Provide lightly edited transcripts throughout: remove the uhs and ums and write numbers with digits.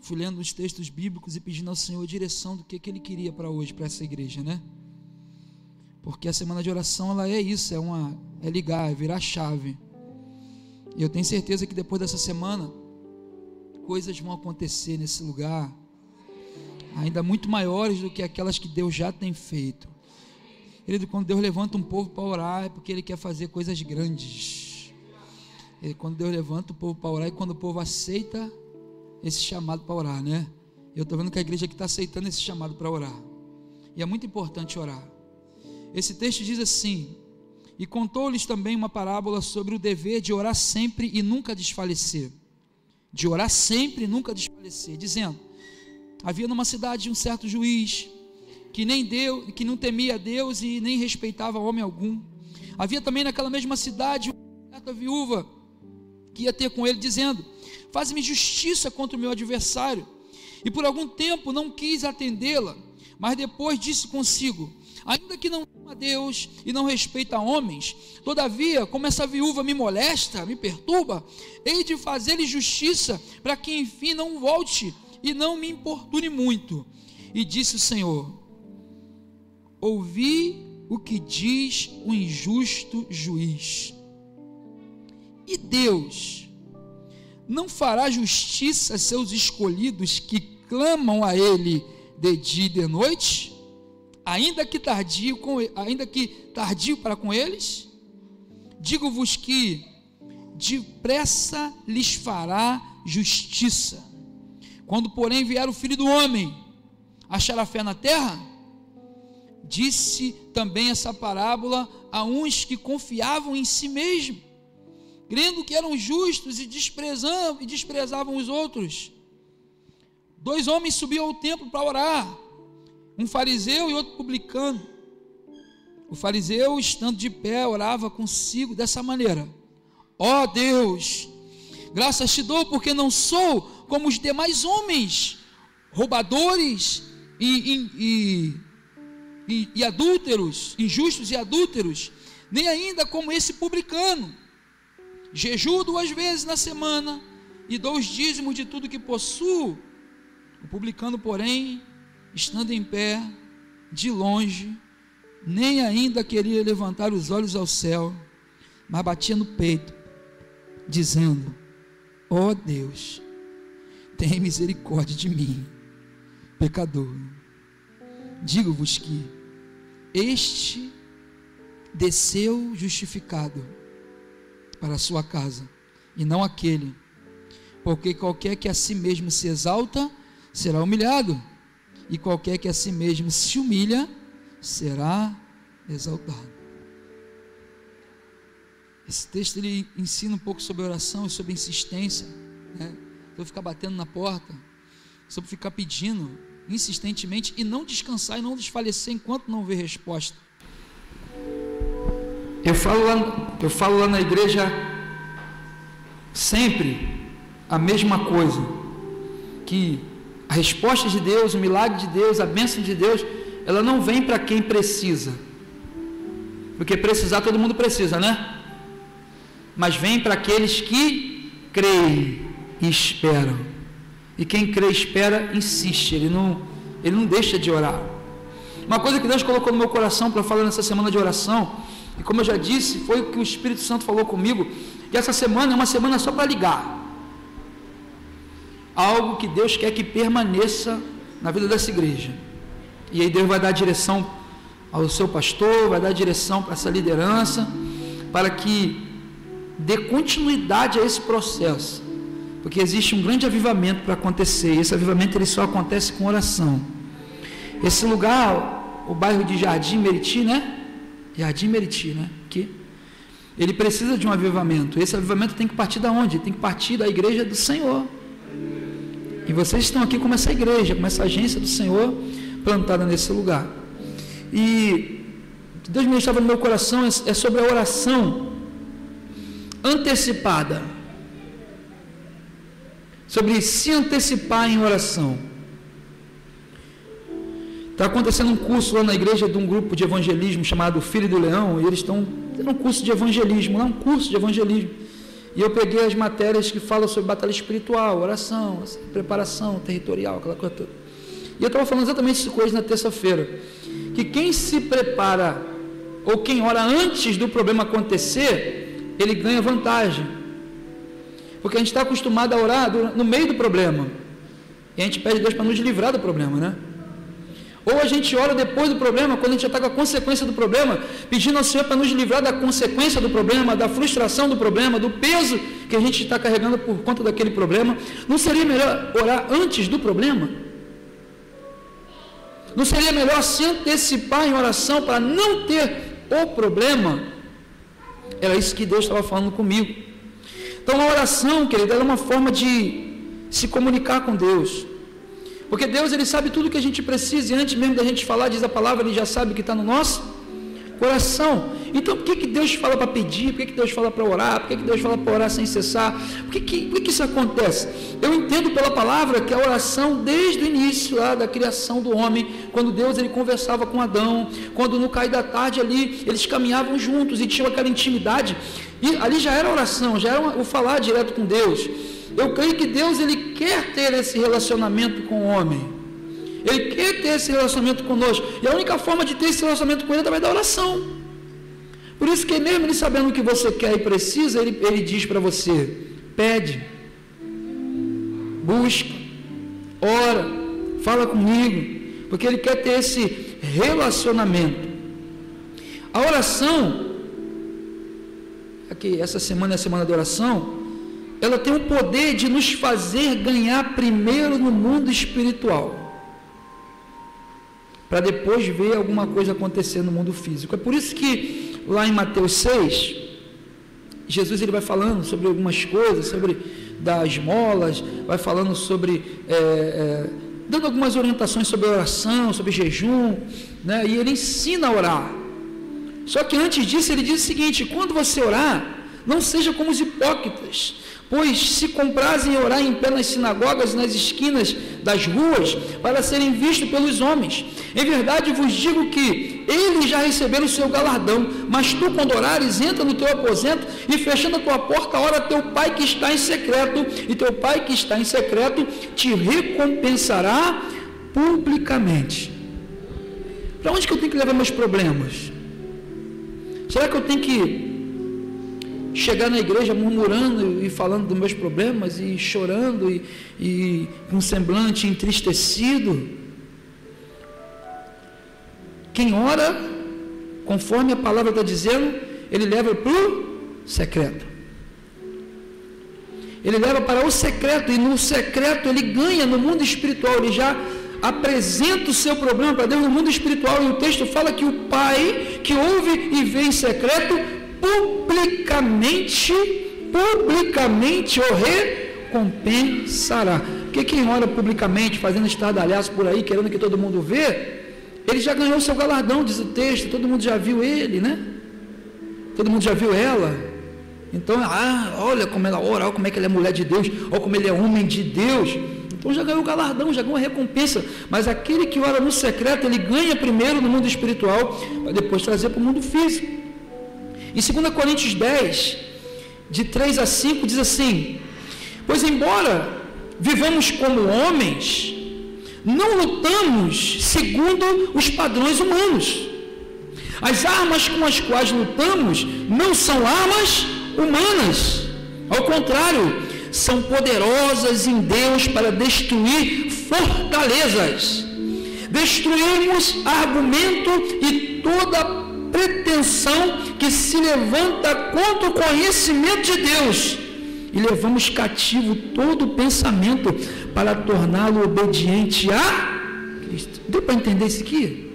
fui lendo os textos bíblicos e pedindo ao Senhor direção do que Ele queria para hoje, para essa igreja, né? Porque a semana de oração, ela é isso, é ligar, é virar a chave. E eu tenho certeza que depois dessa semana, coisas vão acontecer nesse lugar, ainda muito maiores do que aquelas que Deus já tem feito. Querido, quando Deus levanta um povo para orar, é porque Ele quer fazer coisas grandes. Quando Deus levanta o povo para orar, e quando o povo aceita esse chamado para orar, né? Eu estou vendo que a igreja aqui está aceitando esse chamado para orar, e é muito importante orar. Esse texto diz assim: e contou-lhes também uma parábola sobre o dever de orar sempre e nunca desfalecer, dizendo: havia numa cidade um certo juiz, que não temia a Deus e nem respeitava homem algum. Havia também naquela mesma cidade uma certa viúva, que ia ter com ele, dizendo: faz-me justiça contra o meu adversário. E por algum tempo não quis atendê-la, mas depois disse consigo: ainda que não ama a Deus e não respeita homens, todavia, como essa viúva me molesta, me perturba, hei de fazer-lhe justiça, para que enfim não volte e não me importune muito. E disse o Senhor: ouvi o que diz o injusto juiz. E Deus não fará justiça a seus escolhidos que clamam a Ele de dia e de noite, ainda que tardio para com eles? Digo-vos que depressa lhes fará justiça. Quando, porém, vier o Filho do Homem, achará fé na terra? Disse também essa parábola a uns que confiavam em si mesmo, crendo que eram justos e desprezavam os outros. 2 homens subiam ao templo para orar, um fariseu e outro publicano. O fariseu, estando de pé, orava consigo dessa maneira: ó Deus, graças te dou, porque não sou como os demais homens, roubadores e adúlteros, injustos e adúlteros, nem ainda como esse publicano. Jejuo 2 vezes na semana e dou os dízimos de tudo que possuo. O publicano, porém, estando em pé, de longe, nem ainda queria levantar os olhos ao céu, mas batia no peito, dizendo: ó Deus, tem misericórdia de mim, pecador. Digo-vos que este desceu justificado para a sua casa, e não aquele, porque qualquer que a si mesmo se exalta, será humilhado, e qualquer que a si mesmo se humilha, será exaltado. Esse texto ele ensina um pouco sobre oração e sobre insistência, né? Sobre ficar batendo na porta, sobre ficar pedindo insistentemente e não descansar e não desfalecer enquanto não vê resposta. Eu falo lá na igreja sempre a mesma coisa, que a resposta de Deus, o milagre de Deus, a bênção de Deus, ela não vem para quem precisa, porque precisar todo mundo precisa, né? Mas vem para aqueles que creem e esperam. E quem crê e espera, insiste, ele não deixa de orar. Uma coisa que Deus colocou no meu coração para falar nessa semana de oração, e como eu já disse, foi o que o Espírito Santo falou comigo, que essa semana é uma semana só para ligar. Algo que Deus quer que permaneça na vida dessa igreja. E aí Deus vai dar direção ao seu pastor, vai dar direção para essa liderança, para que dê continuidade a esse processo, porque existe um grande avivamento para acontecer, e esse avivamento ele só acontece com oração. Esse lugar, o bairro de Jardim Meriti, né? Jardim Meriti, né? Aqui, ele precisa de um avivamento. Esse avivamento tem que partir da onde? Tem que partir da igreja do Senhor. E vocês estão aqui como essa igreja, como essa agência do Senhor plantada nesse lugar. E Deus me estava no meu coração é sobre a oração antecipada, sobre se antecipar em oração. Está acontecendo um curso lá na igreja de um grupo de evangelismo chamado Filho do Leão, e eles estão tendo um curso de evangelismo, lá um curso de evangelismo, E eu peguei as matérias que falam sobre batalha espiritual, oração, preparação territorial, aquela coisa toda. E eu estava falando exatamente isso com eles na terça-feira, que quem se prepara, ou quem ora antes do problema acontecer, ele ganha vantagem. Porque a gente está acostumado a orar no meio do problema, e a gente pede a Deus para nos livrar do problema, né? Ou a gente ora depois do problema, quando a gente já está com a consequência do problema, pedindo ao Senhor para nos livrar da consequência do problema, da frustração do problema, do peso que a gente está carregando por conta daquele problema. Não seria melhor orar antes do problema? Não seria melhor se antecipar em oração para não ter o problema? Era isso que Deus estava falando comigo. Então a oração, querido, é uma forma de se comunicar com Deus. Porque Deus, Ele sabe tudo que a gente precisa, e antes mesmo da gente falar, diz a palavra, Ele já sabe o que está no nosso coração. Então, por que Deus fala para pedir? Por que Deus fala para orar? Por que Deus fala para orar sem cessar? Por que isso acontece? Eu entendo pela palavra que a oração, desde o início lá da criação do homem, quando Deus Ele conversava com Adão, quando no cair da tarde ali, eles caminhavam juntos e tinham aquela intimidade, e ali já era oração, já era o falar direto com Deus. Eu creio que Deus, Ele quer ter esse relacionamento com o homem. Ele quer ter esse relacionamento conosco. E a única forma de ter esse relacionamento com Ele é através da oração. Por isso que mesmo Ele sabendo o que você quer e precisa, Ele diz para você: pede, busca, ora, fala comigo. Porque Ele quer ter esse relacionamento. A oração, aqui, essa semana é a semana da oração, ela tem o poder de nos fazer ganhar primeiro no mundo espiritual, para depois ver alguma coisa acontecer no mundo físico. É por isso que lá em Mateus 6, Jesus ele vai falando sobre algumas coisas, sobre das esmolas, vai falando sobre, dando algumas orientações sobre oração, sobre jejum, né? E ele ensina a orar. Só que antes disso ele diz o seguinte: quando você orar, não seja como os hipócritas, pois se comprazem em orar em pé nas sinagogas e nas esquinas das ruas, para serem vistos pelos homens. Em verdade vos digo que eles já receberam o seu galardão. Mas tu, quando orares, entra no teu aposento e, fechando a tua porta, ora a teu Pai que está em secreto, e teu Pai que está em secreto te recompensará publicamente. Para onde que eu tenho que levar meus problemas? Será que eu tenho que chegar na igreja murmurando e falando dos meus problemas e chorando e com um semblante entristecido? Quem ora, conforme a palavra está dizendo, ele leva para o secreto. Ele leva para o secreto, e no secreto ele ganha no mundo espiritual. Ele já apresenta o seu problema para Deus no mundo espiritual. E o texto fala que o Pai que ouve e vê em secreto, publicamente o recompensará. Porque quem ora publicamente, fazendo estardalhaço por aí, querendo que todo mundo vê, ele já ganhou o seu galardão, diz o texto. Todo mundo já viu ele, né? Todo mundo já viu ela. Então, olha como ela ora, olha como é que ele é mulher de Deus, olha como ele é homem de Deus. Então já ganhou o galardão, já ganhou a recompensa. Mas aquele que ora no secreto, ele ganha primeiro no mundo espiritual, para depois trazer para o mundo físico. Em 2 Coríntios 10, de 3 a 5, diz assim: pois embora vivamos como homens, não lutamos segundo os padrões humanos. As armas com as quais lutamos não são armas humanas. Ao contrário, são poderosas em Deus para destruir fortalezas. Destruímos argumento e toda pretensão que se levanta contra o conhecimento de Deus, e levamos cativo todo pensamento para torná-lo obediente a Cristo. Deu para entender isso aqui?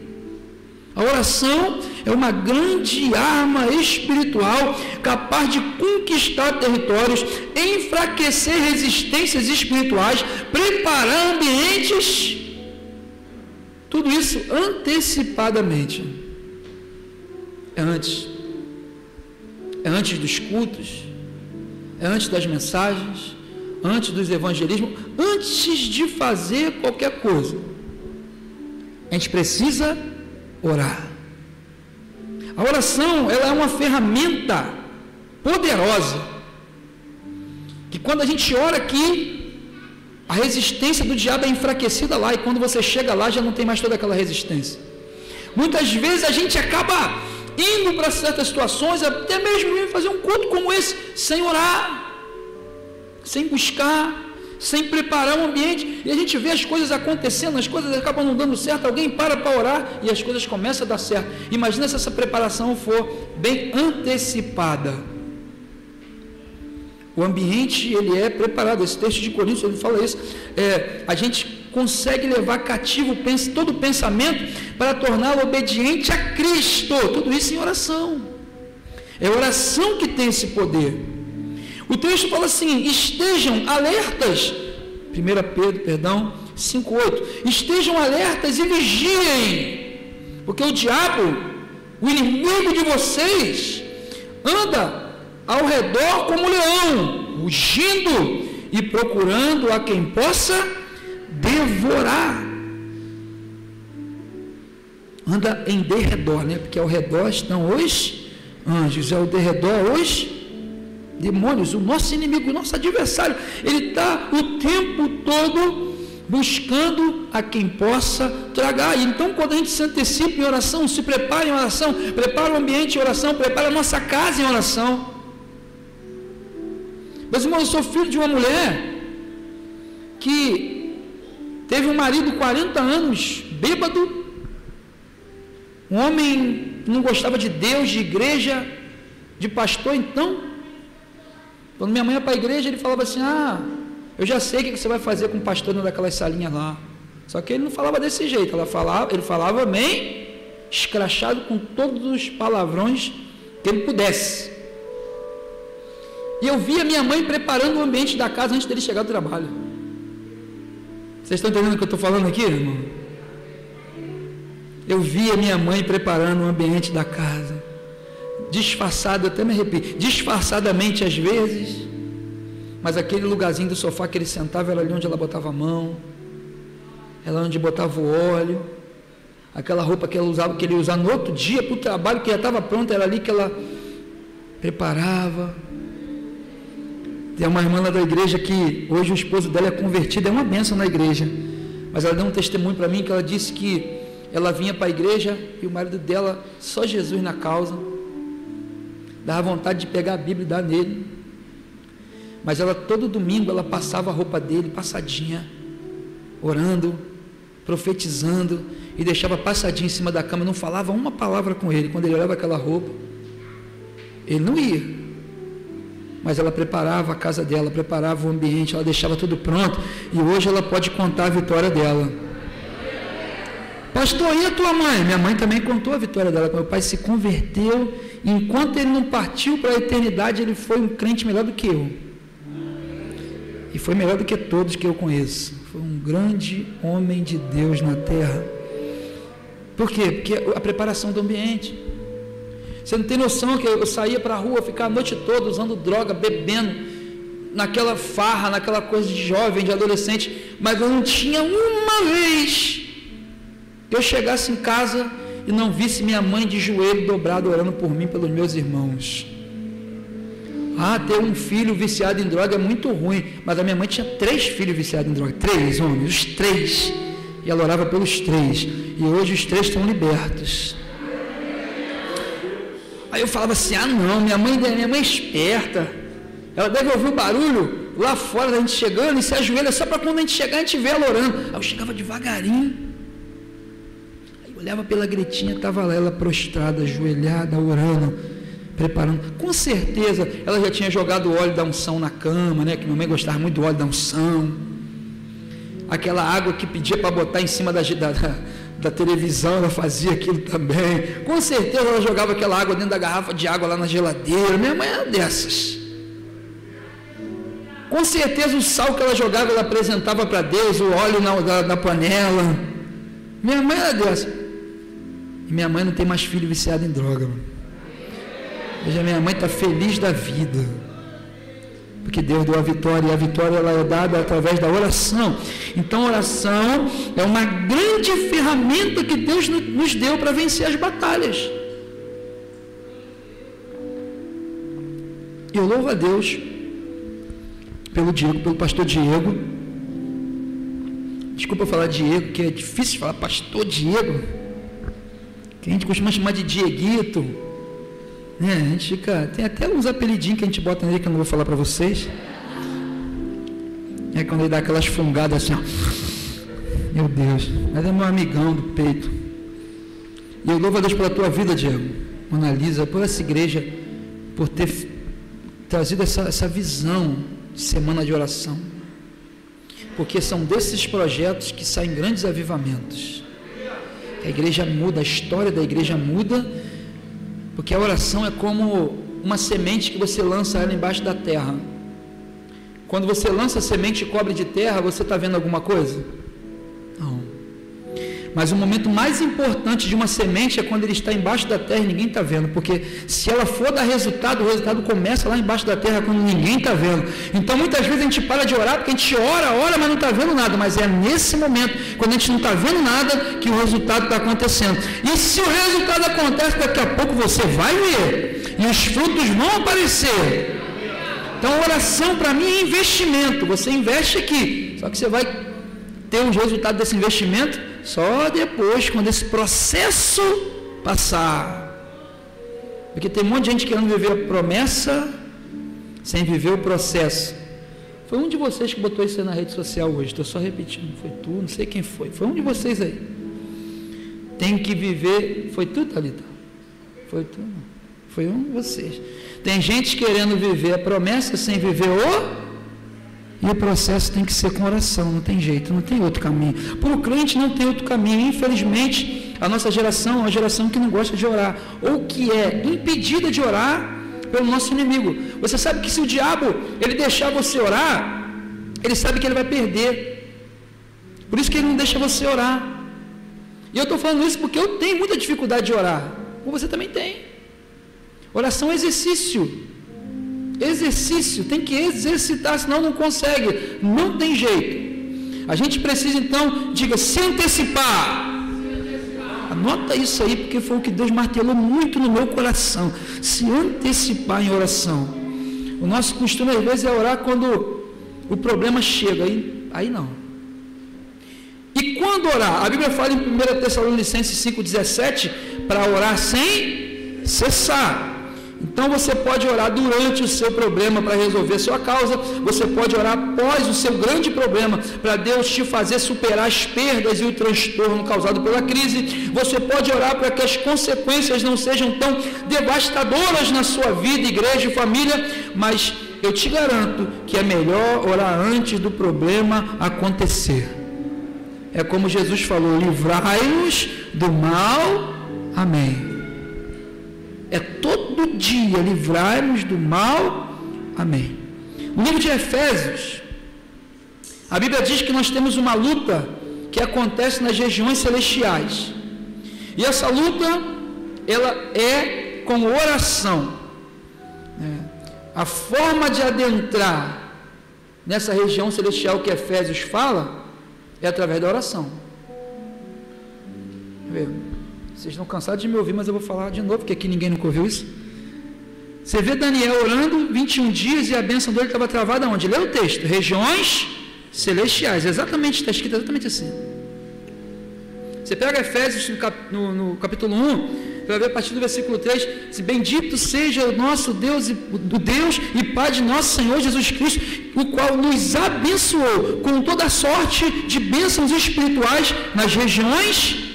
A oração é uma grande arma espiritual capaz de conquistar territórios, enfraquecer resistências espirituais, preparar ambientes, tudo isso antecipadamente. É antes dos cultos, é antes das mensagens, antes dos evangelismos, antes de fazer qualquer coisa. A gente precisa orar. A oração, ela é uma ferramenta poderosa que quando a gente ora aqui, a resistência do diabo é enfraquecida lá, e quando você chega lá, já não tem mais toda aquela resistência. Muitas vezes a gente acaba indo para certas situações, até mesmo fazer um culto como esse, sem orar, sem buscar, sem preparar o ambiente, e a gente vê as coisas acontecendo, as coisas acabam não dando certo, alguém para orar, e as coisas começam a dar certo. Imagina se essa preparação for bem antecipada. O ambiente, ele é preparado. Esse texto de Coríntios, ele fala isso. A gente consegue levar cativo todo pensamento para torná-lo obediente a Cristo. Tudo isso em oração. É a oração que tem esse poder. O texto fala assim: estejam alertas. 1 Pedro, 5:8. Estejam alertas e vigiem, porque o diabo, o inimigo de vocês, anda ao redor como leão, rugindo e procurando a quem possa devorar. Anda em derredor, né? Porque ao redor estão os anjos, ao derredor os demônios, o nosso inimigo, o nosso adversário. Ele está o tempo todo buscando a quem possa tragar. Então, quando a gente se antecipa em oração, se prepara em oração, prepara o ambiente em oração, prepara a nossa casa em oração. Mas, irmão, eu sou filho de uma mulher que teve um marido 40 anos, bêbado, um homem que não gostava de Deus, de igreja, de pastor. Então, quando minha mãe ia para a igreja, ele falava assim: eu já sei o que você vai fazer com o pastor naquelas salinhas lá. Só que ele não falava desse jeito, ele falava bem escrachado, com todos os palavrões que ele pudesse. E eu via minha mãe preparando o ambiente da casa antes dele chegar do trabalho. Vocês estão entendendo o que eu estou falando aqui, irmão? Eu via minha mãe preparando o ambiente da casa, disfarçado, até me arrepio, disfarçadamente às vezes, mas aquele lugarzinho do sofá que ele sentava era ali onde ela botava a mão, era onde botava o óleo, aquela roupa que ele usava no outro dia para o trabalho, que já estava pronta, era ali que ela preparava. Tem uma irmã lá da igreja que hoje o esposo dela é convertido, é uma bênção na igreja, mas ela deu um testemunho para mim, que ela disse que ela vinha para a igreja e o marido dela, só Jesus na causa, dava vontade de pegar a Bíblia e dar nele, mas ela todo domingo ela passava a roupa dele passadinha, orando, profetizando, e deixava passadinha em cima da cama, não falava uma palavra com ele. Quando ele olhava aquela roupa, ele não ia, mas ela preparava a casa dela, preparava o ambiente, ela deixava tudo pronto, e hoje ela pode contar a vitória dela. Pastor, e a tua mãe? Minha mãe também contou a vitória dela. Meu pai se converteu, e enquanto ele não partiu para a eternidade, ele foi um crente melhor do que eu, e foi melhor do que todos que eu conheço. Foi um grande homem de Deus na terra. Por quê? Porque a preparação do ambiente. Você não tem noção que eu saía para a rua, ficava a noite toda usando droga, bebendo, naquela farra, naquela coisa de jovem, de adolescente, mas eu não tinha uma vez que eu chegasse em casa e não visse minha mãe de joelho dobrado orando por mim, pelos meus irmãos. Ter um filho viciado em droga é muito ruim, mas a minha mãe tinha 3 filhos viciados em droga, 3 homens, os 3, e ela orava pelos 3, e hoje os 3 estão libertos. Aí eu falava assim: não, minha mãe é esperta, ela deve ouvir o barulho lá fora da gente chegando e se ajoelha só para quando a gente chegar a gente ver ela orando. Aí eu chegava devagarinho, aí eu olhava pela gretinha, estava lá ela prostrada, ajoelhada, orando, preparando. Com certeza ela já tinha jogado o óleo da unção na cama, né? Que minha mãe gostava muito do óleo da unção, aquela água que pedia para botar em cima da televisão, ela fazia aquilo também. Com certeza ela jogava aquela água dentro da garrafa de água lá na geladeira. Minha mãe era dessas. Com certeza o sal que ela jogava, ela apresentava para Deus, o óleo na panela. Minha mãe era dessa. E minha mãe não tem mais filho viciado em droga. Veja, minha mãe está feliz da vida, porque Deus deu a vitória, e a vitória ela é dada através da oração. Então a oração é uma grande ferramenta que Deus nos deu para vencer as batalhas. Eu louvo a Deus, pelo pastor Diego. Desculpa falar Diego, que é difícil falar pastor Diego, que a gente costuma chamar de Dieguito, né? A gente fica, tem até uns apelidinhos que a gente bota nele que eu não vou falar para vocês. É quando ele dá aquelas fungadas assim, ó. Meu Deus, mas é meu amigão do peito. E eu louvo a Deus pela tua vida, Diego, Mona Lisa, por essa igreja, por ter trazido essa visão de semana de oração, porque são desses projetos que saem grandes avivamentos. A igreja muda, a história da igreja muda, porque a oração é como uma semente que você lança ela embaixo da terra. Quando você lança a semente e cobre de terra, você está vendo alguma coisa? Não. Mas o momento mais importante de uma semente é quando ele está embaixo da terra e ninguém está vendo, porque se ela for dar resultado, o resultado começa lá embaixo da terra quando ninguém está vendo. Então muitas vezes a gente para de orar porque a gente ora, mas não está vendo nada, mas é nesse momento, quando a gente não está vendo nada, que o resultado está acontecendo. E se o resultado acontece, daqui a pouco você vai ver, e os frutos vão aparecer. Então a oração para mim é investimento, você investe aqui, só que você vai ter os resultados desse investimento só depois, quando esse processo passar. Porque tem um monte de gente querendo viver a promessa sem viver o processo. Foi um de vocês que botou isso aí na rede social hoje, estou só repetindo, foi tu, não sei quem foi um de vocês aí. Tem que viver, foi tu, Thalita? Foi tu? Não. Foi um de vocês. Tem gente querendo viver a promessa sem viver e o processo tem que ser com oração, não tem jeito, não tem outro caminho. Para o crente não tem outro caminho. Infelizmente, a nossa geração é uma geração que não gosta de orar, ou que é impedida de orar pelo nosso inimigo. Você sabe que se o diabo ele deixar você orar, ele sabe que ele vai perder. Por isso que ele não deixa você orar. E eu estou falando isso porque eu tenho muita dificuldade de orar, como você também tem. Oração é exercício, tem que exercitar, senão não consegue, não tem jeito. A gente precisa então, diga, se antecipar. Anota isso aí, porque foi o que Deus martelou muito no meu coração, se antecipar em oração. O nosso costume às vezes é orar quando o problema chega, aí não. E quando orar? A Bíblia fala em 1 Tessalonicenses 5,17, para orar sem cessar. Então você pode orar durante o seu problema para resolver a sua causa, você pode orar após o seu grande problema para Deus te fazer superar as perdas e o transtorno causado pela crise, você pode orar para que as consequências não sejam tão devastadoras na sua vida, igreja e família, mas eu te garanto que é melhor orar antes do problema acontecer. É como Jesus falou, livrai-nos do mal, amém. É todo dia, livrai-nos do mal, amém. No livro de Efésios, a Bíblia diz que nós temos uma luta que acontece nas regiões celestiais. E essa luta, ela é com oração. A forma de adentrar nessa região celestial que Efésios fala, é através da oração. Vocês estão cansados de me ouvir, mas eu vou falar de novo, porque aqui ninguém nunca ouviu isso. Você vê Daniel orando 21 dias e a bênção dele estava travada onde? Lê o texto, regiões celestiais, exatamente, está escrito exatamente assim. Você pega Efésios no capítulo 1, vai ver a partir do versículo 3, bendito seja o nosso Deus, o Deus e Pai de nosso Senhor Jesus Cristo, o qual nos abençoou com toda sorte de bênçãos espirituais nas regiões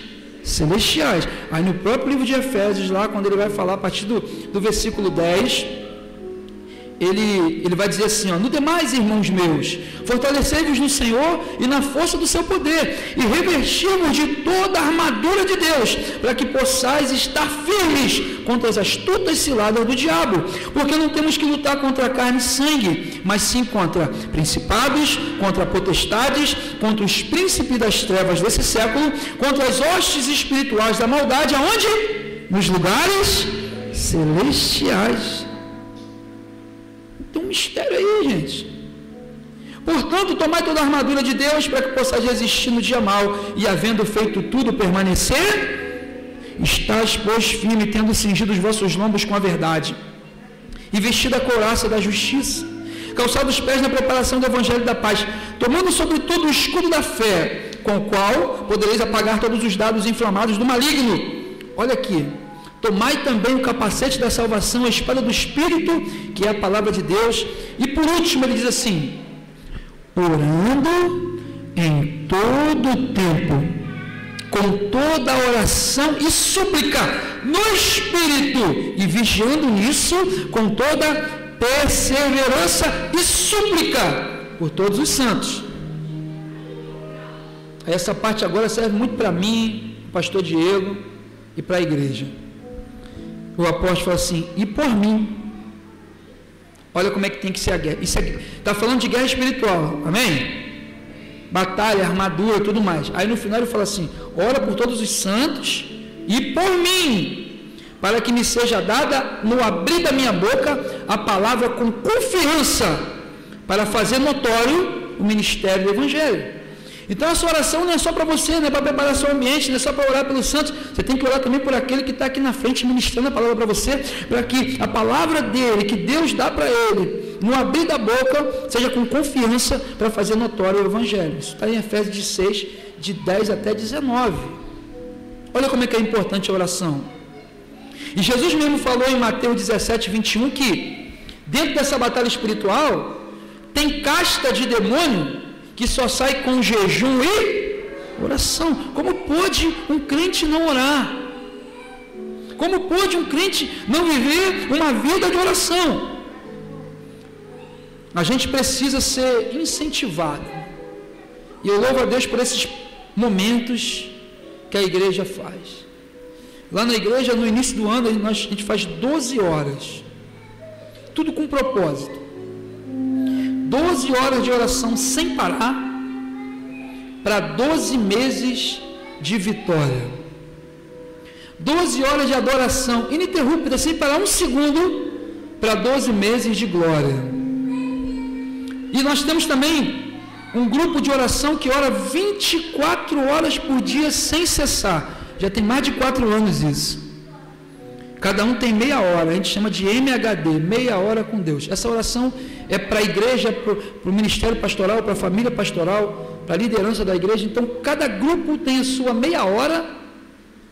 celestiais. Aí no próprio livro de Efésios, lá quando ele vai falar a partir do versículo 10, ele vai dizer assim, no demais, irmãos meus, fortalecei-vos no Senhor e na força do seu poder, e revestimos de toda a armadura de Deus, para que possais estar firmes contra as astutas ciladas do diabo, porque não temos que lutar contra carne e sangue, mas sim contra principados, contra potestades, contra os príncipes das trevas desse século, contra as hostes espirituais da maldade, aonde? Nos lugares celestiais. Tem um mistério aí, gente. Portanto, tomai toda a armadura de Deus para que possais resistir no dia mau, e havendo feito tudo permanecer, estáis, pois, firme, tendo cingido os vossos lombos com a verdade, e vestido a couraça da justiça, calçado os pés na preparação do evangelho da paz, tomando sobretudo o escudo da fé, com o qual podereis apagar todos os dardos inflamados do maligno. Olha aqui, tomai também o capacete da salvação, a espada do Espírito, que é a palavra de Deus. E por último ele diz assim, orando em todo o tempo, com toda a oração e súplica no Espírito, e vigiando nisso com toda perseverança e súplica por todos os santos. Essa parte agora serve muito para mim, pastor Diego, e para a igreja. O apóstolo fala assim, e por mim. Olha como é que tem que ser a guerra. Isso está falando de guerra espiritual, amém? Batalha, armadura, tudo mais. Aí no final ele fala assim, ora por todos os santos e por mim, para que me seja dada no abrir da minha boca a palavra com confiança, para fazer notório o ministério do evangelho. Então essa oração não é só para você, não é para preparar seu ambiente, não é só para orar pelos santos, você tem que orar também por aquele que está aqui na frente ministrando a palavra para você, para que a palavra dele, que Deus dá para ele, no abrir da boca, seja com confiança para fazer notório o evangelho. Isso está em Efésios 6, de 10 até 19. Olha como é que é importante a oração. E Jesus mesmo falou em Mateus 17, 21, que dentro dessa batalha espiritual, tem casta de demônio que só sai com jejum e oração. Como pode um crente não orar? Como pode um crente não viver uma vida de oração? A gente precisa ser incentivado. E eu louvo a Deus por esses momentos que a igreja faz. Lá na igreja, no início do ano, a gente faz 12 horas. Tudo com propósito. 12 horas de oração sem parar, para 12 meses de vitória. 12 horas de adoração ininterrupta, sem parar um segundo, para 12 meses de glória. E nós temos também um grupo de oração que ora 24 horas por dia sem cessar. Já tem mais de 4 anos isso. Cada um tem meia hora, a gente chama de MHD, meia hora com Deus. Essa oração é para a igreja, para o ministério pastoral, para a família pastoral, para a liderança da igreja. Então, cada grupo tem a sua meia hora,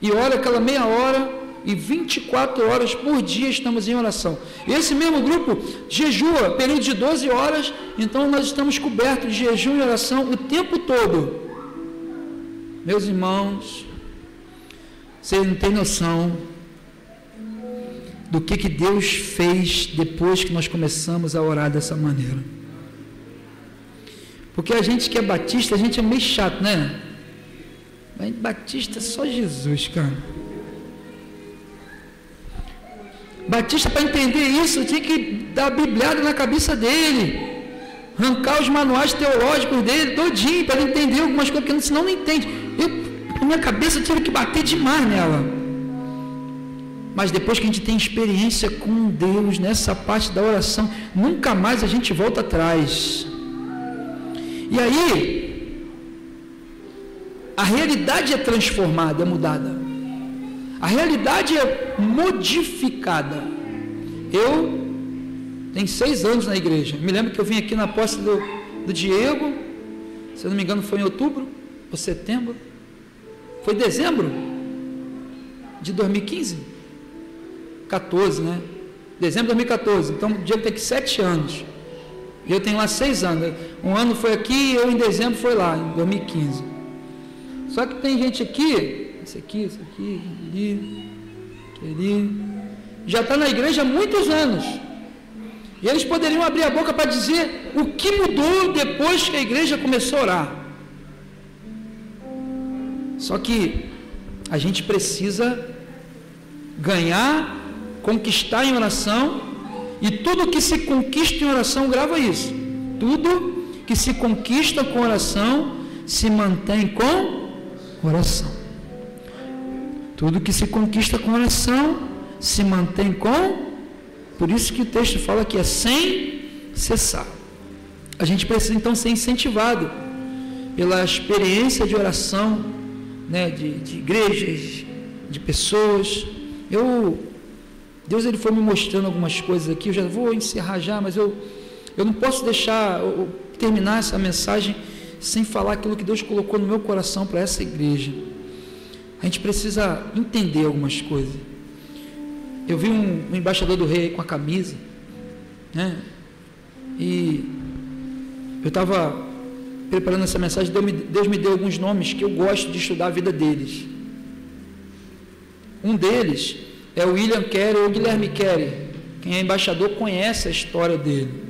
e ora aquela meia hora, e 24 horas por dia estamos em oração. Esse mesmo grupo jejua, período de 12 horas, então nós estamos cobertos de jejum e oração o tempo todo. Meus irmãos, vocês não têm noção do que Deus fez depois que nós começamos a orar dessa maneira. Porque a gente que é batista, a gente é meio chato, né? Mas batista é só Jesus, cara. Batista, para entender isso, tinha que dar bibliada na cabeça dele, arrancar os manuais teológicos dele todinho, para ele entender algumas coisas, porque senão não entende. Na minha cabeça eu tive que bater demais nela. Mas depois que a gente tem experiência com Deus nessa parte da oração, nunca mais a gente volta atrás. E aí, a realidade é transformada, é mudada. A realidade é modificada. Eu tenho 6 anos na igreja. Me lembro que eu vim aqui na posse do Diego, se eu não me engano foi em outubro ou setembro. Foi dezembro de 2015. 14, né? Dezembro de 2014. Então, o Diego tem aqui 7 anos. E eu tenho lá 6 anos. Um ano foi aqui e eu em dezembro foi lá, em 2015. Só que tem gente aqui, esse aqui, ali, já está na igreja há muitos anos. E eles poderiam abrir a boca para dizer o que mudou depois que a igreja começou a orar. Só que a gente precisa ganhar, conquistar em oração, e tudo que se conquista em oração, grava isso, tudo que se conquista com oração, se mantém com oração. Tudo que se conquista com oração, se mantém com, por isso que o texto fala que é sem cessar. A gente precisa então ser incentivado pela experiência de oração, né, de igrejas, de pessoas. Deus ele foi me mostrando algumas coisas aqui, eu já vou encerrar já, mas eu eu não posso deixar terminar essa mensagem sem falar aquilo que Deus colocou no meu coração para essa igreja. A gente precisa entender algumas coisas. Eu vi um embaixador do rei com a camisa, né? E eu estava preparando essa mensagem, Deus me deu alguns nomes que eu gosto de estudar a vida deles. Um deles é o William Carey ou Guilherme Carey. Quem é embaixador conhece a história dele.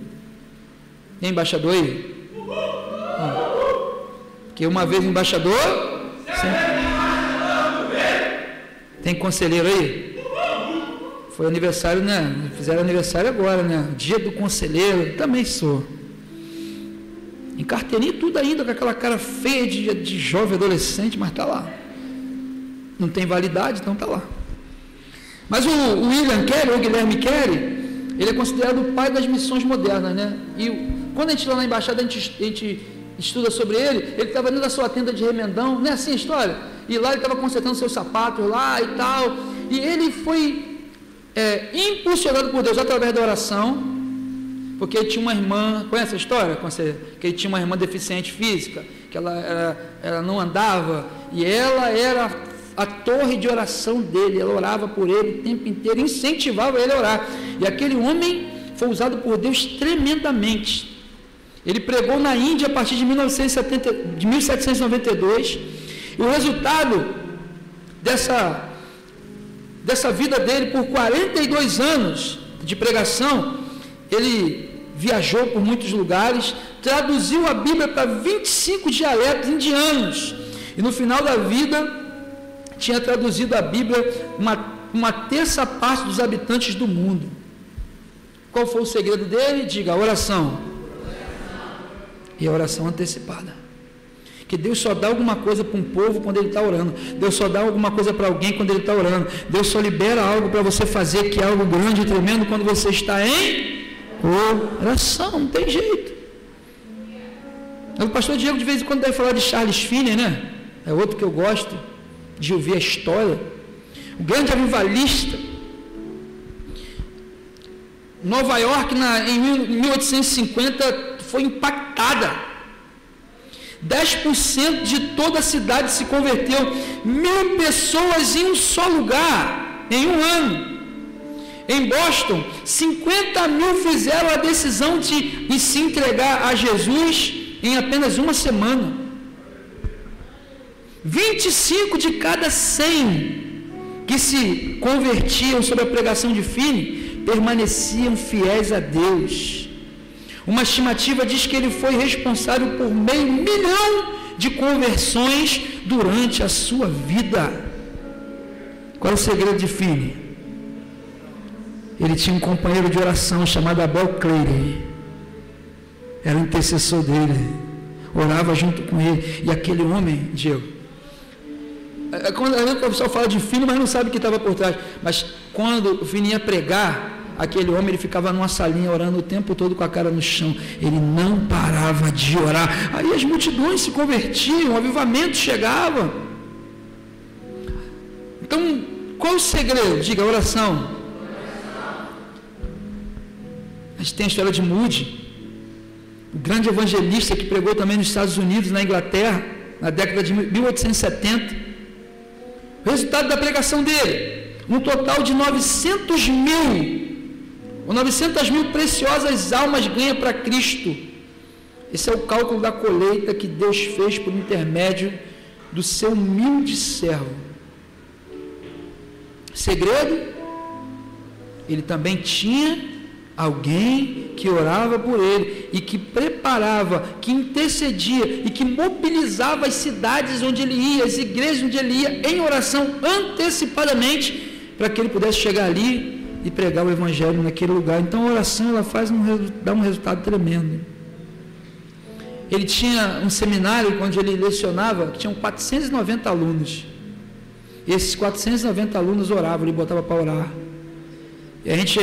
Tem embaixador aí? Porque uma vez embaixador, tem conselheiro aí? Foi aniversário, né? Fizeram aniversário agora, né? Dia do conselheiro, também sou. Em carteirinha tudo ainda, com aquela cara feia de jovem adolescente, mas está lá. Não tem validade, então está lá. Mas o William Carey, ou Guilherme Carey, ele é considerado o pai das missões modernas, né? E quando a gente lá na embaixada, a gente estuda sobre ele estava dentro da sua tenda de remendão, não é assim a história? E lá ele estava consertando seus sapatos lá e tal, e ele foi impulsionado por Deus através da oração, porque ele tinha uma irmã, conhece a história? Que ele tinha uma irmã deficiente física, que ela não andava, e ela era a torre de oração dele, ela orava por ele o tempo inteiro, incentivava ele a orar, e aquele homem foi usado por Deus tremendamente. Ele pregou na Índia a partir de 1792, e o resultado dessa vida dele, por 42 anos de pregação, ele viajou por muitos lugares, traduziu a Bíblia para 25 dialetos indianos, e no final da vida tinha traduzido a Bíblia uma terça parte dos habitantes do mundo. Qual foi o segredo dele? Diga: a oração. E a oração antecipada. Que Deus só dá alguma coisa para um povo quando ele está orando. Deus só dá alguma coisa para alguém quando ele está orando. Deus só libera algo para você fazer, que é algo grande e tremendo, quando você está em oração. Não tem jeito. O pastor Diego de vez em quando deve falar de Charles Finney, né? É outro que eu gosto de ouvir a história. O grande avivalista. Nova York, em 1850, foi impactada. 10% de toda a cidade se converteu. 1.000 pessoas em um só lugar, em um ano. Em Boston, 50.000 fizeram a decisão de se entregar a Jesus em apenas uma semana. 25 de cada 100 que se convertiam sob a pregação de Finney permaneciam fiéis a Deus. Uma estimativa diz que ele foi responsável por 500 mil de conversões durante a sua vida. Qual é o segredo de Finney? Ele tinha um companheiro de oração chamado Abel Clary. Era o intercessor dele. Orava junto com ele. E aquele homem, Diego, quando o pessoal fala de Finney, mas não sabe o que estava por trás. Mas quando o Finney ia pregar, aquele homem, ele ficava numa salinha orando o tempo todo com a cara no chão. Ele não parava de orar. Aí as multidões se convertiam, o avivamento chegava. Então, qual o segredo? Diga: a oração. A gente tem a história de Moody, o grande evangelista que pregou também nos Estados Unidos, na Inglaterra, na década de 1870. O resultado da pregação dele, um total de 900 mil preciosas almas ganha para Cristo. Esse é o cálculo da colheita que Deus fez por intermédio do seu humilde servo. Segredo? Ele também tinha alguém que orava por ele e que preparava, que intercedia e que mobilizava as cidades onde ele ia, as igrejas onde ele ia, em oração antecipadamente, para que ele pudesse chegar ali e pregar o evangelho naquele lugar. Então a oração, ela dá um resultado tremendo. Ele tinha um seminário onde ele lecionava, que tinham 490 alunos, e esses 490 alunos oravam, ele botava para orar. E a gente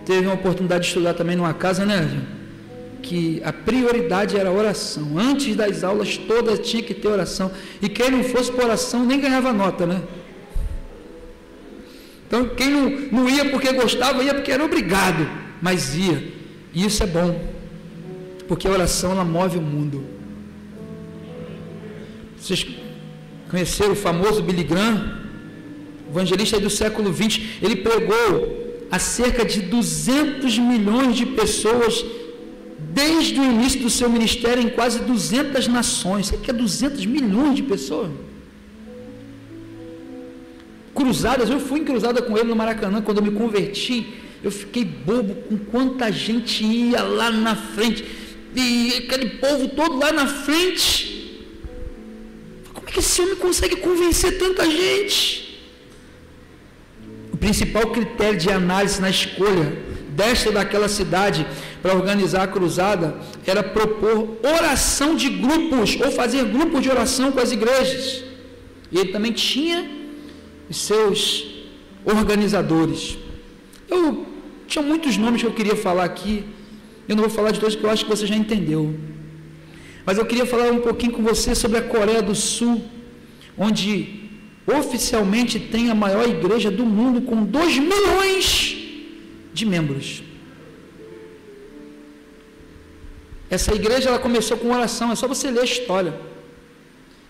teve uma oportunidade de estudar também numa casa, né, que a prioridade era a oração. Antes das aulas todas tinha que ter oração, e quem não fosse por oração nem ganhava nota, né? Então quem não ia porque gostava, ia porque era obrigado, mas ia. E isso é bom. porque a oração ela move o mundo. Vocês conheceram o famoso Billy Graham, evangelista do século XX? Ele pregou a cerca de 200 milhões de pessoas desde o início do seu ministério em quase 200 nações. Sabe o que é 200 milhões de pessoas? Cruzadas, eu fui em cruzada com ele no Maracanã quando eu me converti. Eu fiquei bobo com quanta gente ia lá na frente, e aquele povo todo lá na frente. Como é que esse homem consegue convencer tanta gente? O principal critério de análise na escolha desta ou daquela cidade para organizar a cruzada era propor oração de grupos, ou fazer grupos de oração com as igrejas. E ele também tinha os seus organizadores. Eu tinha muitos nomes que eu queria falar aqui, eu não vou falar de todos porque eu acho que você já entendeu, mas eu queria falar um pouquinho com você sobre a Coreia do Sul, onde oficialmente tem a maior igreja do mundo com 2 milhões de membros. Essa igreja ela começou com oração, é só você ler a história.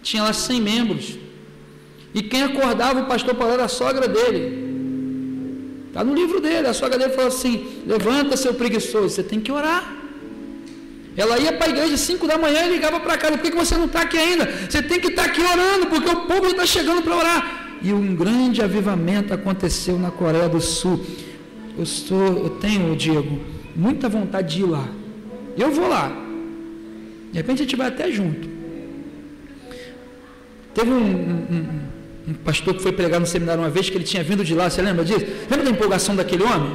Tinha lá 100 membros, e quem acordava o pastor Paulo era a sogra dele. Está no livro dele, a sogra dele falou assim: levanta, seu preguiçoso, você tem que orar. Ela ia para a igreja às 5 da manhã e ligava para casa: por que você não está aqui ainda? Você tem que estar aqui orando, porque o povo está chegando para orar. E um grande avivamento aconteceu na Coreia do Sul. Eu tenho, Diego, muita vontade de ir lá. Eu vou lá. De repente a gente vai até junto. Teve um pastor que foi pregar no seminário uma vez, que ele tinha vindo de lá, você lembra disso? Lembra da empolgação daquele homem?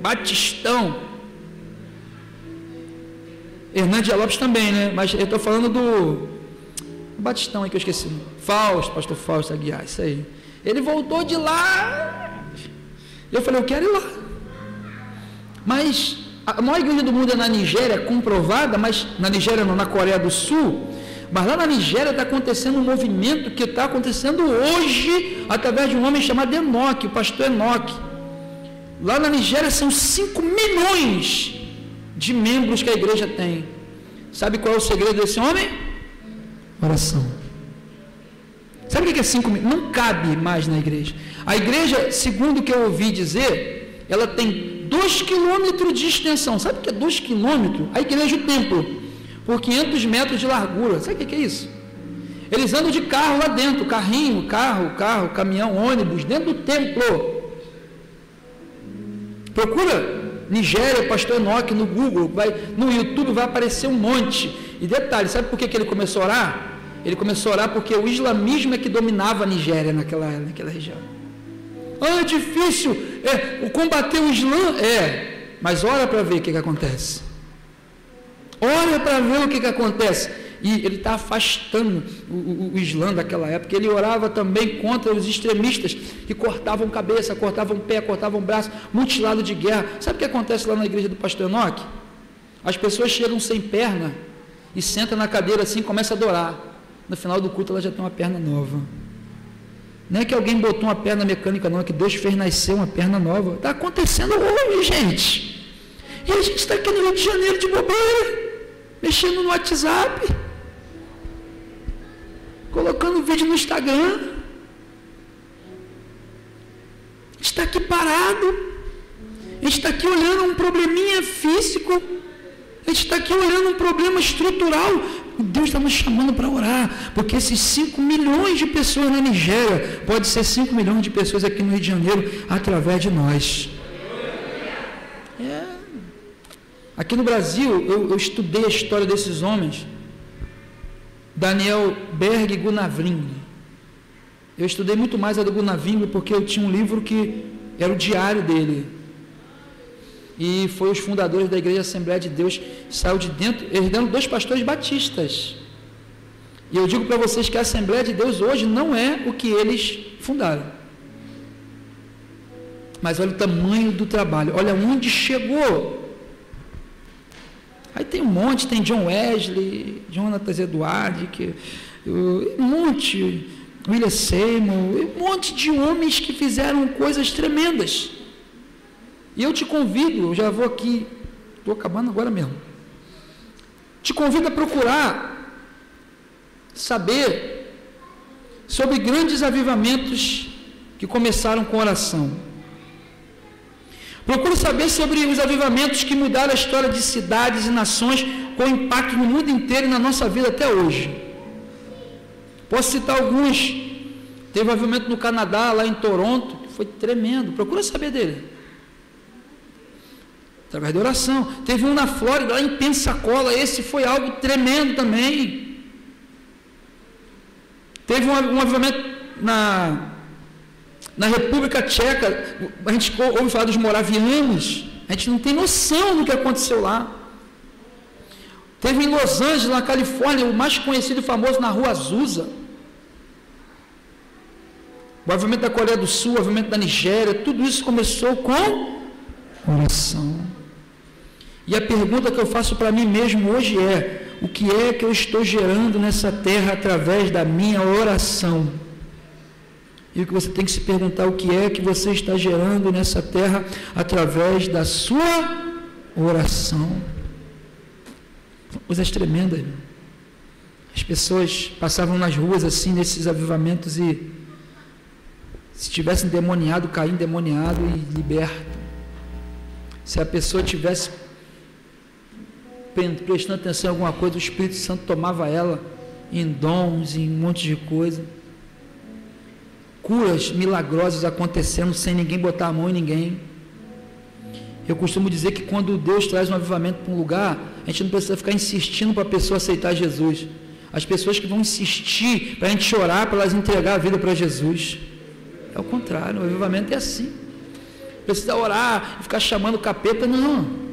Batistão. Hernandes Lopes também, né? Mas eu estou falando do Batistão aí que eu esqueci. Fausto, pastor Fausto Aguiar, isso aí. Ele voltou de lá. Eu falei: eu quero ir lá. Mas a maior igreja do mundo é na Nigéria, comprovada, mas na Nigéria não, na Coreia do Sul. Mas lá na Nigéria está acontecendo um movimento que está acontecendo hoje, através de um homem chamado Enoque, o pastor Enoque. Lá na Nigéria são 5 milhões de membros que a igreja tem. Sabe qual é o segredo desse homem? Oração. Sabe o que é 5 milhões? Não cabe mais na igreja. A igreja, segundo o que eu ouvi dizer, ela tem 2 quilômetros de extensão. Sabe o que é 2 quilômetros? A igreja e o templo, por 500 metros de largura. Sabe o que é isso? Eles andam de carro lá dentro, carrinho, carro, caminhão, ônibus, dentro do templo. Procura Nigéria, pastor Enoque no Google, no YouTube vai aparecer um monte. E detalhe, sabe por que ele começou a orar? Ele começou a orar porque o islamismo é que dominava a Nigéria naquela região. É difícil combater o Islã? Mas ora para ver o que acontece. Olha para ver o que acontece. E ele está afastando o Islã daquela época. Ele orava também contra os extremistas que cortavam cabeça, cortavam pé, cortavam braço, mutilado de guerra. Sabe o que acontece lá na igreja do pastor Enoque? As pessoas chegam sem perna e sentam na cadeira assim e começam a adorar. No final do culto ela já tem uma perna nova. Não é que alguém botou uma perna mecânica, não, é que Deus fez nascer uma perna nova. Está acontecendo hoje, gente. E a gente está aqui no Rio de Janeiro de bobeira, mexendo no WhatsApp, colocando vídeo no Instagram. A gente está aqui parado, a gente está aqui olhando um probleminha físico, a gente está aqui olhando um problema estrutural. Deus está nos chamando para orar, porque esses 5 milhões de pessoas na Nigéria, pode ser 5 milhões de pessoas aqui no Rio de Janeiro, através de nós. Aqui no Brasil, eu estudei a história desses homens, Daniel Berg e Gunavring. Eu estudei muito mais a do Gunavring, porque eu tinha um livro que era o diário dele, e foi os fundadores da Igreja Assembleia de Deus, saiu de dentro, herdando 2 pastores batistas. E eu digo para vocês que a Assembleia de Deus hoje não é o que eles fundaram. Mas olha o tamanho do trabalho, olha onde chegou. Aí tem um monte, tem John Wesley, Jonathan Edwards, um monte, William Seymour, um monte de homens que fizeram coisas tremendas. E eu te convido, eu já vou aqui estou acabando agora mesmo. Te convido a procurar saber sobre grandes avivamentos que começaram com oração. Procure saber sobre os avivamentos que mudaram a história de cidades e nações com impacto no mundo inteiro e na nossa vida até hoje. Posso citar alguns. Teve um avivamento no Canadá, lá em Toronto, que foi tremendo. Procura saber dele. Através de oração. Teve um na Flórida, lá em Pensacola, esse foi algo tremendo também. Teve um avivamento na República Tcheca. A gente ouve falar dos moravianos, a gente não tem noção do que aconteceu lá. Teve em Los Angeles, na Califórnia, o mais conhecido e famoso na Rua Azusa. O avivamento da Coreia do Sul, o avivamento da Nigéria, tudo isso começou com oração. E a pergunta que eu faço para mim mesmo hoje é: o que é que eu estou gerando nessa terra através da minha oração? E o que você tem que se perguntar: o que é que você está gerando nessa terra através da sua oração? Coisas tremendas. As pessoas passavam nas ruas assim, nesses avivamentos, e se tivesse endemoniado, caía endemoniado e liberto. Se a pessoa tivesse prestando atenção em alguma coisa, o Espírito Santo tomava ela em dons, em um monte de coisa. Curas milagrosas acontecendo sem ninguém botar a mão em ninguém. Eu costumo dizer que quando Deus traz um avivamento para um lugar, a gente não precisa ficar insistindo para a pessoa aceitar Jesus. As pessoas que vão insistir para a gente chorar, para elas entregar a vida para Jesus. É o contrário, o avivamento é assim. Precisa orar e ficar chamando o capeta, não.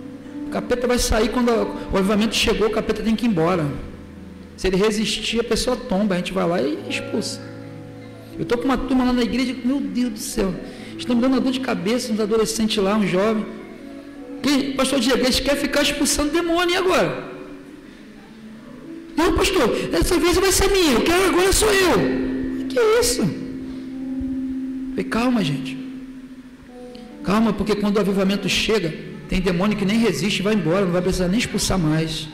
O capeta vai sair quando o avivamento chegou, o capeta tem que ir embora. Se ele resistir, a pessoa tomba, a gente vai lá e expulsa. Eu estou com uma turma lá na igreja, meu Deus do céu, estão me dando uma dor de cabeça, uns adolescentes lá, um jovem. Pastor Diego, eles querem ficar expulsando demônio, e agora? Não, pastor, essa vez vai ser minha, eu quero, agora sou eu. Que é isso? Falei, calma, gente. Calma, porque quando o avivamento chega, tem demônio que nem resiste e vai embora, não vai precisar nem expulsar mais.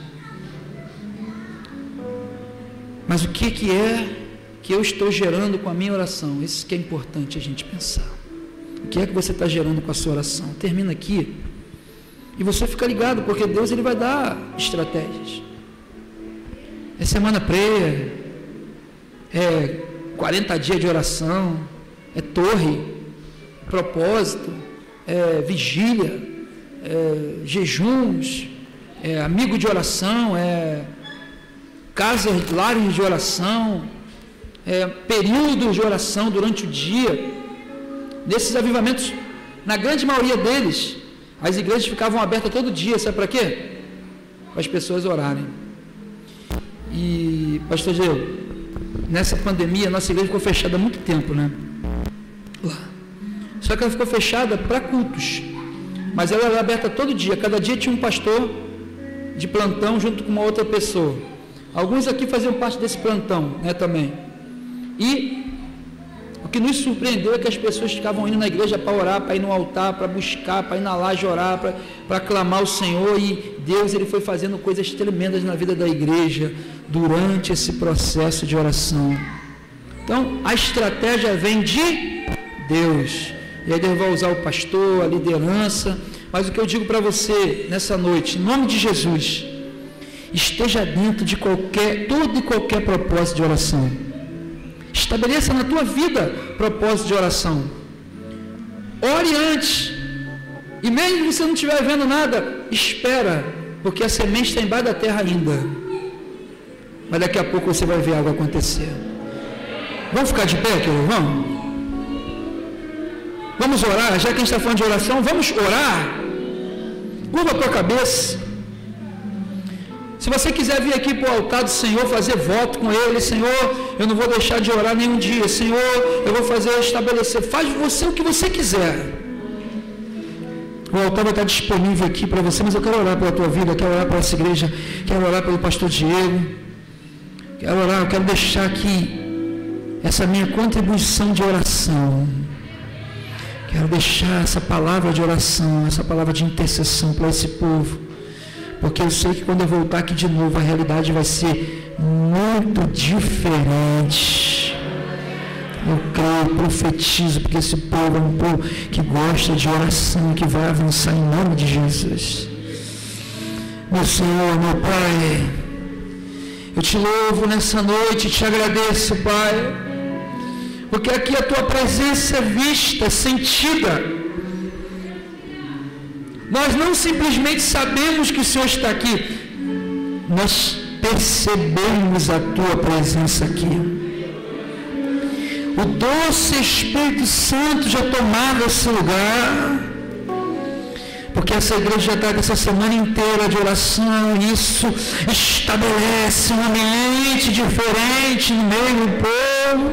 Mas o que é que eu estou gerando com a minha oração? Isso que é importante a gente pensar. O que é que você está gerando com a sua oração? Termina aqui e você fica ligado, porque Deus ele vai dar estratégias. É semana prayer, é 40 dias de oração, é torre, é propósito, é vigília, é jejuns, é amigo de oração, é casas, lares de oração, períodos de oração durante o dia. Nesses avivamentos, na grande maioria deles, as igrejas ficavam abertas todo dia, sabe para quê? Para as pessoas orarem. E, pastor Diego, nessa pandemia, a nossa igreja ficou fechada há muito tempo, né? Lá. Só que ela ficou fechada para cultos, mas ela era aberta todo dia. Cada dia tinha um pastor de plantão junto com uma outra pessoa. Alguns aqui faziam parte desse plantão, né, também. E o que nos surpreendeu é que as pessoas ficavam indo na igreja para orar, para ir no altar, para buscar, para ir na laje orar, para clamar o Senhor, e Deus ele foi fazendo coisas tremendas na vida da igreja durante esse processo de oração. Então, a estratégia vem de Deus, e aí Deus vai usar o pastor, a liderança, mas o que eu digo para você nessa noite, em nome de Jesus, esteja dentro de todo e qualquer propósito de oração. Estabeleça na tua vida propósito de oração. Ore antes. E mesmo que você não estiver vendo nada, espera, porque a semente está embaixo da terra ainda. Mas daqui a pouco você vai ver algo acontecer. Vamos ficar de pé, querido? Vamos? Vamos orar? Já que a gente está falando de oração, vamos orar? Curva a tua cabeça. Se você quiser vir aqui para o altar do Senhor, fazer voto com Ele, Senhor, eu não vou deixar de orar nenhum dia, Senhor, eu vou estabelecer, faz você o que você quiser. O altar vai estar disponível aqui para você, mas eu quero orar pela tua vida, eu quero orar pela essa igreja, quero orar pelo pastor Diego, quero orar, eu quero deixar aqui essa minha contribuição de oração, quero deixar essa palavra de oração, essa palavra de intercessão para esse povo. porque eu sei que quando eu voltar aqui de novo, a realidade vai ser muito diferente. Eu creio, profetizo, porque esse povo é um povo que gosta de oração, que vai avançar em nome de Jesus. Meu Senhor, meu Pai, eu te louvo nessa noite, te agradeço, Pai, porque aqui a tua presença é vista, sentida. Nós não simplesmente sabemos que o Senhor está aqui, nós percebemos a tua presença aqui. O doce Espírito Santo já tomava esse lugar, porque essa igreja já está essa semana inteira de oração, e isso estabelece um ambiente diferente no meio do povo.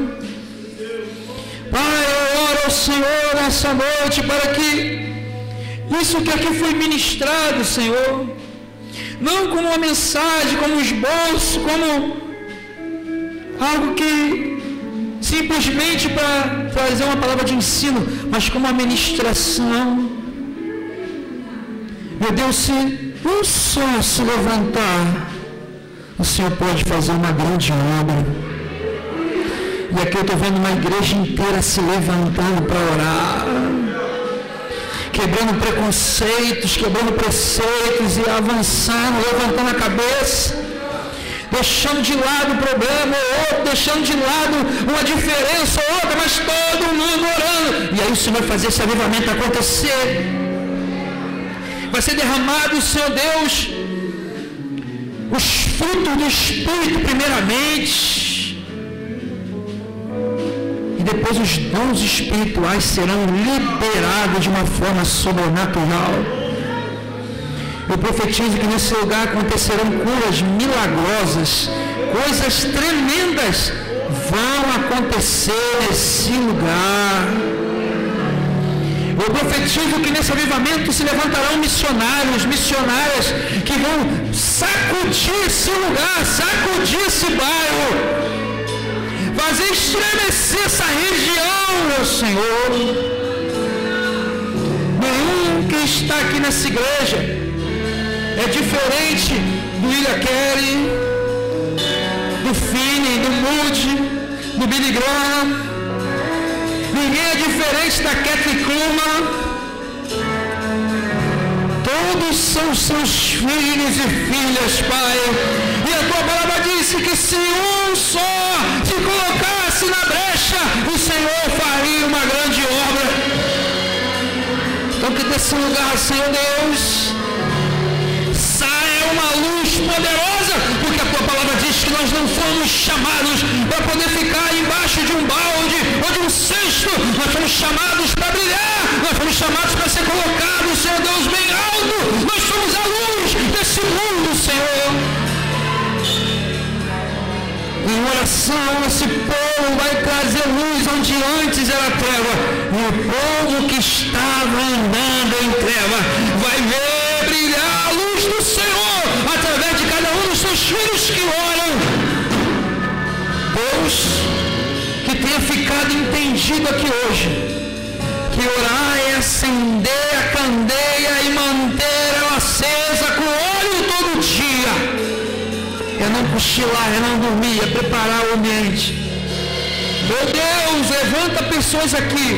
Pai, eu oro ao Senhor nessa noite para que isso que aqui foi ministrado, Senhor, não como uma mensagem, como um esboço, como algo que simplesmente para trazer uma palavra de ensino, mas como uma ministração. Meu Deus, se um só se levantar, o Senhor pode fazer uma grande obra. E aqui eu estou vendo uma igreja inteira se levantando para orar, quebrando preconceitos, quebrando preceitos e avançando, levantando a cabeça, deixando de lado o problema ou outro, deixando de lado uma diferença ou outra, mas todo mundo orando. E aí o Senhor vai fazer esse avivamento acontecer. Vai ser derramado, Senhor Deus, os frutos do Espírito primeiramente, e depois os dons espirituais serão liberados de uma forma sobrenatural. Eu profetizo que nesse lugar acontecerão curas milagrosas, coisas tremendas vão acontecer nesse lugar. Eu profetizo que nesse avivamento se levantarão missionários, missionárias que vão sacudir esse lugar, sacudir esse bairro, fazer estremecer essa região, meu Senhor. Nenhum que está aqui nessa igreja é diferente do William Carey, do Finney, do Moody, do Billy Graham. Ninguém é diferente da Kathy Kuhlman. Todos são seus filhos e filhas, Pai. E a tua palavra disse que se um só se colocasse na brecha, o Senhor faria uma grande obra. Então que desse lugar, Senhor Deus, saia uma luz poderosa, porque a tua palavra diz que nós não fomos chamados para poder ficar embaixo de um balde ou de um cesto. Nós fomos chamados para brilhar, nós fomos chamados para ser colocados, Senhor Deus, bem alto. Nós somos a luz desse mundo, Senhor. Em oração, esse povo vai trazer luz onde antes era treva, e o povo que estava andando em treva vai ver brilhar a luz do Senhor através de cada um dos seus filhos que oram. Deus, que tenha ficado entendido aqui hoje que orar é acender a candeia e manter ela acesa com óleo todo dia, é não cochilar, é não dormir, é preparar o ambiente. Meu Deus, levanta pessoas aqui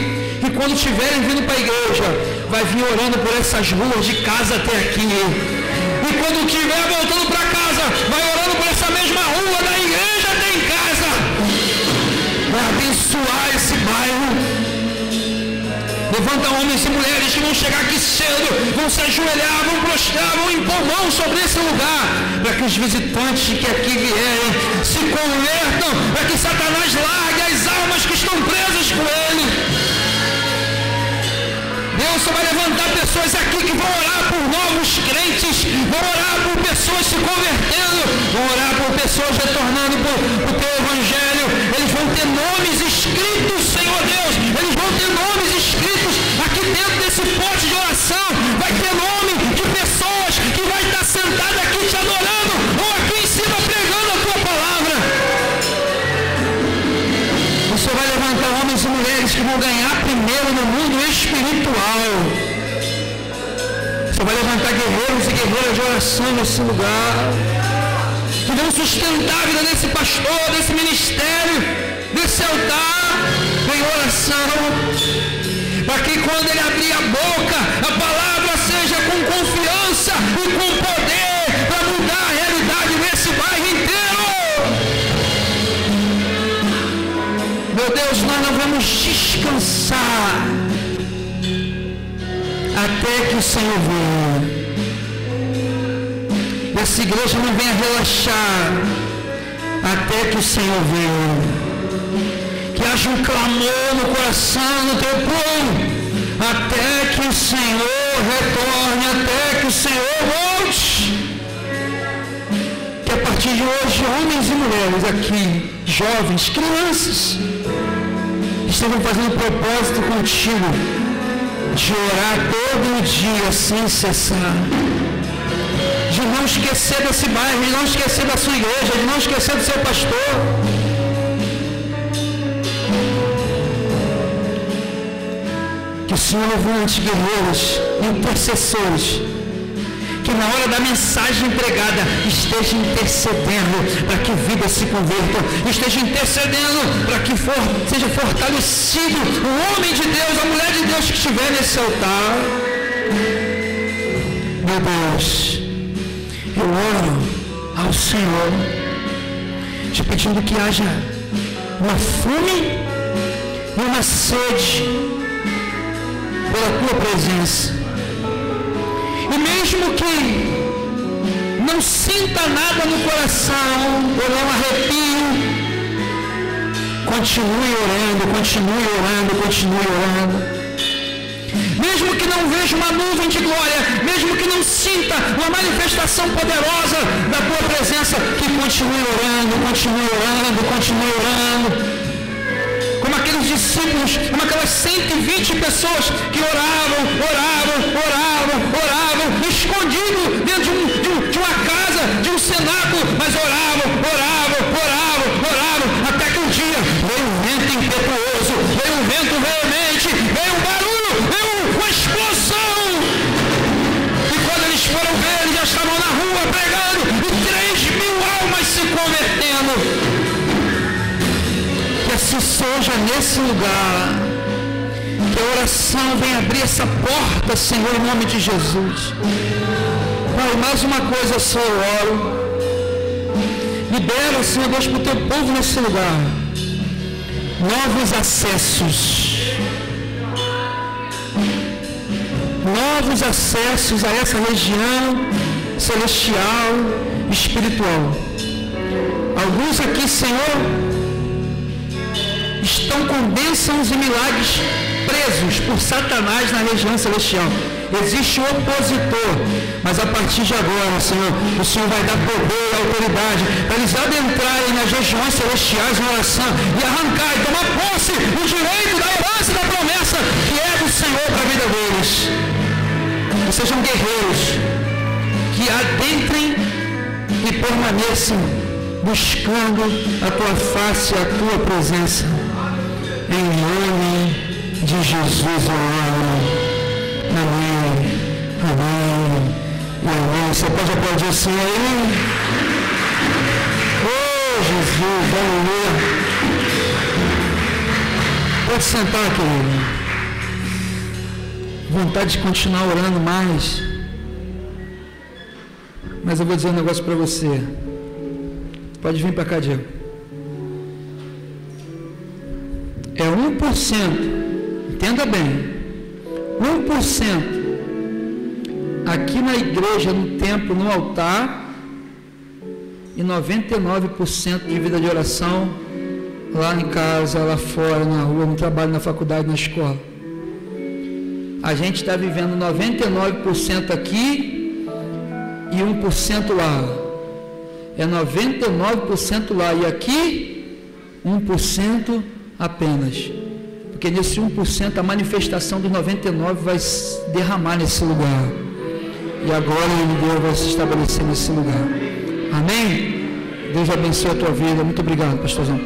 que quando estiverem vindo para a igreja, vai vir orando por essas ruas de casa até aqui. E quando estiver voltando para casa, vai orando por essa mesma rua da igreja até em casa. Vai abençoar esse bairro. Levanta homens e mulheres que vão chegar aqui cedo, vão se ajoelhar, vão prostrar, vão impor mão sobre esse lugar, para que os visitantes que aqui vierem se convertam, para que Satanás largue as almas que estão presas com ele. Deus só vai levantar pessoas aqui que vão orar por novos crentes, vão orar por pessoas se convertendo, vão orar por pessoas retornando para o teu evangelho. Eles vão ter nomes escritos, Senhor Deus, eles vão ter nomes escritos aqui dentro desse pote de oração. Vai ter nome de pessoas que vai estar sentada aqui te adorando, ou aqui em cima pregando a tua palavra. Você vai levantar homens e mulheres que vão ganhar primeiro no mundo espiritual. Você vai levantar guerreiros e guerreiras de oração nesse lugar, que vão sustentar a vida desse pastor, desse ministério, desse altar, em oração, para que quando ele abrir a boca, a palavra seja com confiança e com poder, para mudar a realidade desse bairro inteiro. Meu Deus, nós não vamos descansar até que o Senhor venha. Essa igreja não venha relaxar até que o Senhor venha. Que haja um clamor no coração, no teu povo, até que o Senhor retorne, até que o Senhor volte. Que a partir de hoje, homens e mulheres aqui, jovens, crianças, estejam fazendo propósito contigo de orar todo dia sem cessar, de não esquecer desse bairro, de não esquecer da sua igreja, de não esquecer do seu pastor. Que o Senhor levante guerreiros, intercessores, que na hora da mensagem entregada esteja intercedendo para que vidas se convertam, esteja intercedendo para que seja fortalecido o homem de Deus, a mulher de Deus que estiver nesse altar. Meu Deus, eu oro ao Senhor, te pedindo que haja uma fome e uma sede pela tua presença. E mesmo que não sinta nada no coração, ou não arrepio, continue orando, continue orando, continue orando. Mesmo que não veja uma nuvem de glória, mesmo que não sinta uma manifestação poderosa da tua presença, que continue orando, continue orando, continue orando. Como aqueles discípulos, como aquelas 120 pessoas que oravam, escondido dentro de uma casa, de um cenáculo, mas oravam, até que um dia veio um vento impetuoso, veio um vento veemente, veio um barulho, veio uma explosão. E quando eles foram ver, eles já estavam na rua pregando, e 3.000 almas se convertendo. Que assim seja nesse lugar, que a oração venha abrir essa porta, Senhor, em nome de Jesus. Pai, mais uma coisa eu só oro, libera, Senhor Deus, para o teu povo nesse lugar, novos acessos a essa região celestial, espiritual. Alguns aqui, Senhor, estão com bênçãos e milagres presos por Satanás na região celestial. Existe um opositor, mas a partir de agora, Senhor, o Senhor vai dar poder e autoridade para eles adentrarem nas regiões celestiais em oração e arrancar e tomar posse do direito da herança e da promessa que é do Senhor para a vida deles. Que sejam guerreiros que adentrem e permaneçam buscando a tua face, a tua presença. Em nome de Jesus, eu oro. Amém. Amém. Amém. Você pode aplaudir o Senhor aí? Oh, Jesus, aleluia. Pode sentar, querido. Vontade de continuar orando mais. Mas eu vou dizer um negócio para você. Pode vir para cá, Diego. É 1%, entenda bem, 1% aqui na igreja, no templo, no altar, e 99% de vida de oração lá em casa, lá fora, na rua, no trabalho, na faculdade, na escola. A gente está vivendo 99% aqui e 1% lá. É 99% lá e aqui 1% apenas, porque nesse 1% a manifestação dos 99% vai se derramar nesse lugar, e a glória de Deus vai se estabelecer nesse lugar. Amém? Deus abençoe a tua vida. Muito obrigado, pastorzão.